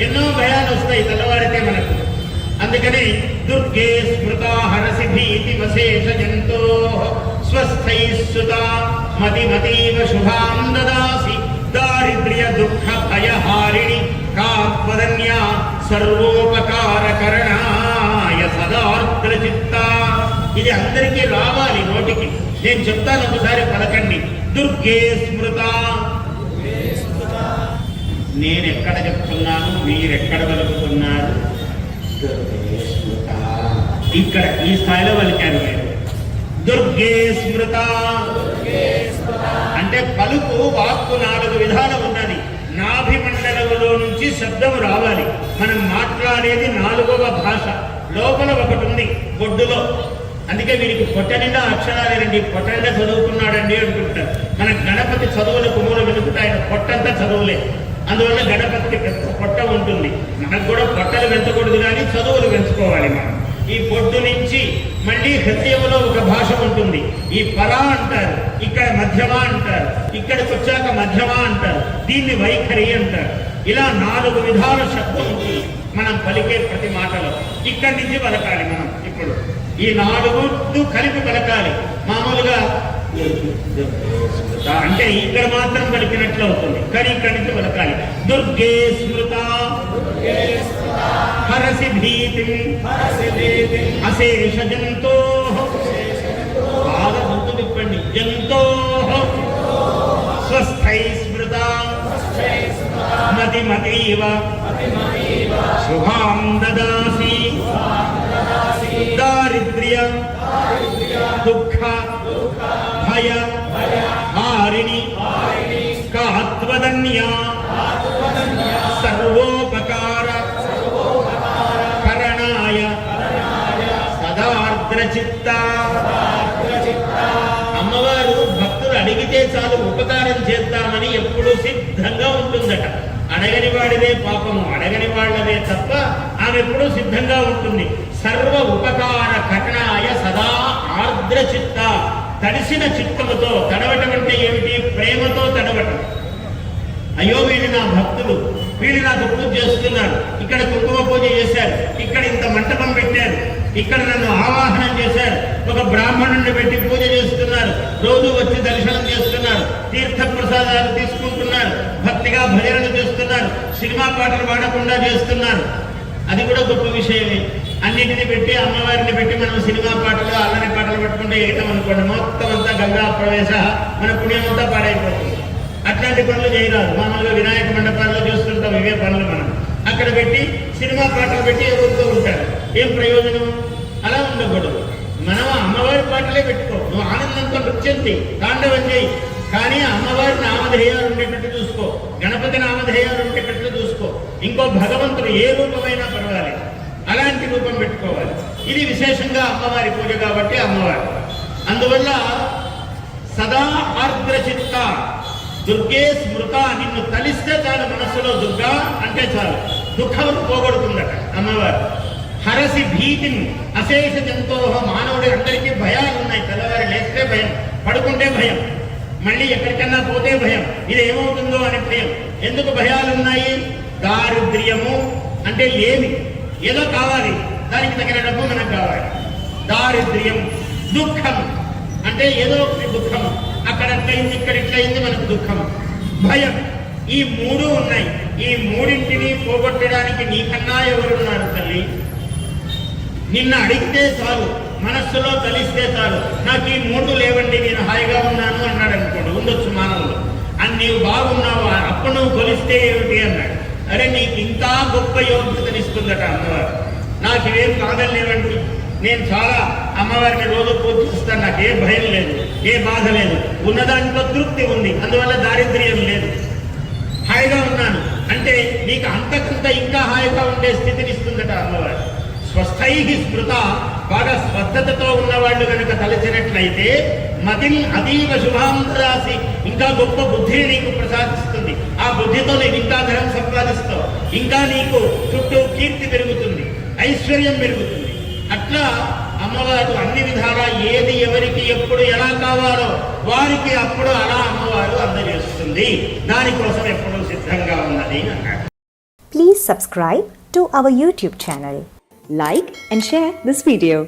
ఎన్నో భయాలు వస్తాయి తెల్లవారితే మనకు. అందుకని దుర్గే స్మృత హరసి భీతి వశేష జంతో స్వస్థై సుత మతిమతీవ శుభాం దదాసి దారిద్ర్య దుఃఖ భయహారిణి కాత్వదన్యా సర్వోపకారకరణాయ సదార్ద్రచిత్త. ఇది అందరికీ రావాలి నోటికి. నేను చెప్తాను, ఒకసారి పలకండి. దుర్గే స్మృత. నేనెక్కడ చెప్తున్నాను, మీరెక్కడ పలుకుతున్నారు? దుర్గే స్మృత. ఇక్కడ ఈ స్థాయిలో పలికారు మీరు. దుర్గే స్మృత అంటే పలుకు వాక్కు 4 విధాలు ఉన్నది. నాభిమండలంలో నుంచి శబ్దం రావాలి. మనం మాట్లాడేది 4వ భాష. లోపల ఒకటి ఉంది బొడ్డులో. అందుకే వీరికి పొట్ట నిండా అక్షరాలేనండి, పొట్ట నిండా చదువుకున్నాడండి అంటుంటారు. మన గణపతి చదువుల కుమ్ములు వెనుకుంటే ఆయన పొట్టంతా చదువులే. అందువల్ల గణపతికి పెద్ద పొట్ట ఉంటుంది. మనకు కూడా పొట్టలు పెంచకూడదు కానీ చదువులు పెంచుకోవాలి మనం. ఈ పొట్టు నుంచి మళ్ళీ హృదయంలో ఒక భాష ఉంటుంది. ఈ పరా అంటారు, ఇక్కడ మధ్యమ అంటారు, ఇక్కడికి వచ్చాక మధ్యమ అంటారు, దీన్ని వైఖరి అంటారు. ఇలా 4 విధాల శబ్దం ఉంటుంది మనం పలికే ప్రతి మాటలో. ఇక్కడి నుంచి పలకాలి మనం. ఇప్పుడు ఈ 4 కలిపి పలకాలి. మామూలుగా అంటే ఇక్కడ మాత్రం పలికినట్లు అవుతుంది, కానీ ఇక్కడి నుంచి పలకాలి. దుర్గే స్మృత హరసి భీతి అశేష జంతో. బాగా గుర్తు తిప్పండి. జంతో స్వస్థై స్మృత మతిమతీవ శుభాం దదాసి దారిద్ర్య దుఃఖ భయ హారిణి కాత్వదన్యా సర్వోపకార కరణాయ సదార్ద్రచిత్త. అమ్మవారు భక్తులు అడిగితే చాలు ఉపకారం చేద్దామని ఎప్పుడూ సిద్ధంగా ఉంటుందట. అడగని వాడిదే పాపము, అడగని వాళ్ళదే తప్ప ఆమె ఎప్పుడూ సిద్ధంగా ఉంటుంది. సర్వ ఉపకార కరణాయ సదా ఆర్ద్రచిత్త. తడిసిన చిత్తముతో. తడవటం అంటే ఏమిటి? ప్రేమతో తడవటం. అయ్యో వీళ్ళు నా భక్తులు, వీళ్ళు నాకు పూజ చేస్తున్నారు, ఇక్కడ కుంకుమ పూజ చేశారు, ఇక్కడ ఇంత మంటపం పెట్టారు, ఇక్కడ నన్ను ఆవాహనం చేశారు, ఒక బ్రాహ్మణుడిని పెట్టి పూజ చేస్తున్నారు, రోజు వచ్చి దర్శనం చేస్తున్నారు, తీర్థ ప్రసాదాలు తీసుకుంటున్నారు, భక్తిగా భజనలు చేస్తున్నారు, సినిమా పాటలు పాడకుండా చేస్తున్నారు. అది కూడా గొప్ప విషయమే. అన్నిటిని పెట్టి అమ్మవారిని పెట్టి మనం సినిమా పాటలు అల్లని పాటలు పెట్టుకుంటే ఏటం అనుకోండి, మొత్తం అంతా గంగా ప్రవేశ, మన పుణ్యమంతా పాడైపోతుంది. అట్లాంటి పనులు చేయరాదు. మామూలుగా వినాయక మండపాల్లో చూస్తుంటాం ఇవే పనులు. మనం అక్కడ పెట్టి సినిమా పాటలు పెట్టి ఎగురుతూ ఉంటారు. ఏం ప్రయోజనం? అలా ఉండకూడదు. మనం అమ్మవారి పాటలే పెట్టుకో. నువ్వు ఆనందంతో నృత్యంతి, తాండవం చేయి, కానీ అమ్మవారి నామధేయాలు ఉండేటట్టు చూసుకో, గణపతి నామధేయాలు ఉండేటట్లు చూసుకో. ఇంకో భగవంతుడు ఏ రూపమైనా పర్వాలేదు, అలాంటి రూపం పెట్టుకోవాలి. ఇది విశేషంగా అమ్మవారి పూజ కాబట్టి అమ్మవారు. అందువల్ల సదా ఆర్ద్రచిత్త దుర్గే స్మృత. నిన్ను తలిస్తే చాలు మనస్సులో దుర్గా అంటే చాలు, దుఃఖం పోగొడుతుందట అమ్మవారు. హరసి భీతిని అశేష జంతో. మానవుడి అందరికీ భయాలు ఉన్నాయి. తెల్లవారి లేస్తే భయం, పడుకుంటే భయం, మళ్ళీ ఎక్కడికన్నా పోతే భయం, ఇది ఏమవుతుందో అనే భయం. ఎందుకు భయాలున్నాయి? దారిద్ర్యము అంటే లేమి, ఏదో కావాలి, దానికి తగిన డబ్బు మనకు కావాలి. దారిద్ర్యం. దుఃఖం అంటే ఏదో దుఃఖం, అక్కడ అట్లయింది, ఇక్కడ ఇట్లయింది, మనకు దుఃఖం. భయం. ఈ 3 ఉన్నాయి. ఈ 3ంటిని పోగొట్టడానికి నీకన్నా ఎవరున్నారు తల్లి? నిన్ను అడిగితే చాలు, మనస్సులో కలిస్తే చాలు, నాకు ఈ 3 లేవండి, నేను హాయిగా ఉన్నాను అన్నాడు అనుకోండి. ఉండొచ్చు మానవులు. అని నీవు బాగున్నావు, అప్పుడు నువ్వు కొలిస్తే ఏమిటి అన్నాడు. అరే నీకు ఇంకా గొప్ప యోగ్యతనిస్తుందట అమ్మవారు. నాకు ఇవేం కాదలేవండి, నేను చాలా అమ్మవారిని రోజు పూజిస్తాను, నాకు ఏ భయం లేదు, ఏ బాధ లేదు, ఉన్నదాంట్లో తృప్తి ఉంది, అందువల్ల దారిద్ర్యం లేదు, హాయిగా ఉన్నాను అంటే నీకు అంతకంత ఇంకా హాయిగా ఉండే స్థితినిస్తుందట అమ్మవారు. స్వస్థై స్మృత. బాగా స్వస్థతతో ఉన్నవాళ్ళు కనుక తలచినట్లయితే మతిని అతీవ శుభాంతరాసి, ఇంకా గొప్ప బుద్ధిని నీకు ప్రసాదిస్తుంది. ఆ బుద్ధితో నీకు ఇంకా ధనం సంపాదిస్తావు, ఇంకా నీకు చుట్టూ కీర్తి పెరుగుతుంది, ఐశ్వర్యం పెరుగుతుంది. అట్లా అమ్మవారు అన్ని విధాలా ఏది ఎవరికి ఎప్పుడు ఎలా కావాలో వారికి అప్పుడు అలా అమ్మవారు అందజేస్తుంది. దానికోసం ఎప్పుడూ సిద్ధంగా ఉన్నది అన్నాడు. Please subscribe to our YouTube channel. Like and share this video.